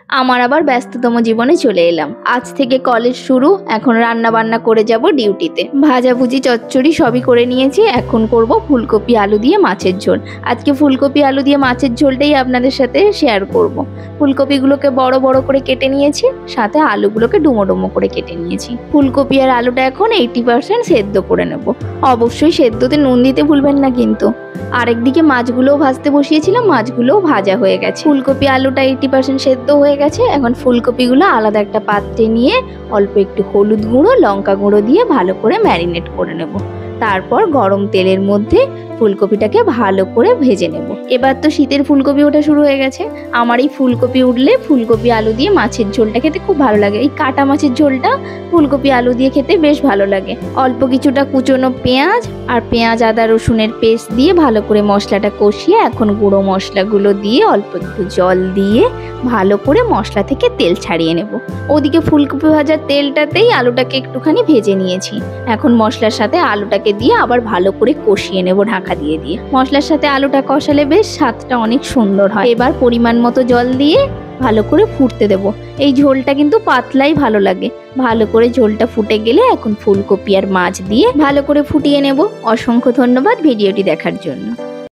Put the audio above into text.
আমার আবার ব্যস্ততম জীবনে চলে এলাম। আজ থেকে কলেজ শুরু, এখন রান্না বান্না করে যাব ডিউটিতে। ভাজাভুজি চচ্চড়ি সবই করে নিয়েছি, এখন করব ফুলকপি আলু দিয়ে মাছের ঝোল। আজকে ফুলকপি আলু দিয়ে মাছের ঝোলটাই আপনাদের সাথে শেয়ার করব। ফুলকপিগুলোকে বড় বড় করে কেটে নিয়েছি, সাথে আলুগুলোকে ডুমো ডুমো করে কেটে নিয়েছি। ফুলকপি আর আলুটা এখন 80% সেদ্ধ করে নেব। অবশ্যই সেদ্ধতে নুন দিতে ভুলবেন না কিন্তু। আরেকদিকে মাছগুলোও ভাজতে বসিয়েছিলাম, মাছগুলোও ভাজা হয়ে গেছে। ফুলকপি আলুটা 80% সেদ্ধ হয়ে গেছে। এখন ফুলকপিগুলো আলাদা একটা পাত্রে নিয়ে অল্প একটু হলুদ গুঁড়ো, লঙ্কা গুঁড়ো দিয়ে ভালো করে ম্যারিনেট করে নেব। তারপর গরম তেলের মধ্যে ফুলকপিটাকে ভালো করে ভেজে নেব। এবার তো শীতের ফুলকপি ওঠা শুরু হয়ে গেছে। আমার এই ফুলকপি উঠলে ফুলকপি আলু দিয়ে মাছের ঝোলটা খেতে খুব ভালো লাগে। এই কাটা মাছের ঝোলটা ফুলকপি আলু দিয়ে খেতে বেশ ভালো লাগে। অল্প কিছুটা কুচনো পেঁয়াজ আর পেঁয়াজ আদা রসুনের পেস্ট দিয়ে ভালো করে মশলাটা কষিয়ে এখন গুঁড়ো মশলাগুলো দিয়ে অল্প একটু জল দিয়ে ভালো করে মশলা থেকে তেল ছাড়িয়ে নেব। ওদিকে ফুলকপি ভাজার তেলটাতেই আলুটাকে একটুখানি ভেজে নিয়েছি। এখন মশলার সাথে আলুটাকে দিয়ে আবার ভালো করে কষিয়ে নেব ঢাকা দিয়ে। মশলার সাথে আলুটা কষালে বেশ স্বাদটা অনেক সুন্দর হয়। এবার পরিমাণ মতো জল দিয়ে ভালো করে ফুটতে দেব। এই ঝোলটা কিন্তু পাতলাই ভালো লাগে। ভালো করে ঝোলটা ফুটে গেলে এখন ফুলকপি আর মাছ দিয়ে ভালো করে ফুটিয়ে নেব। অসংখ্য ধন্যবাদ ভিডিওটি দেখার জন্য।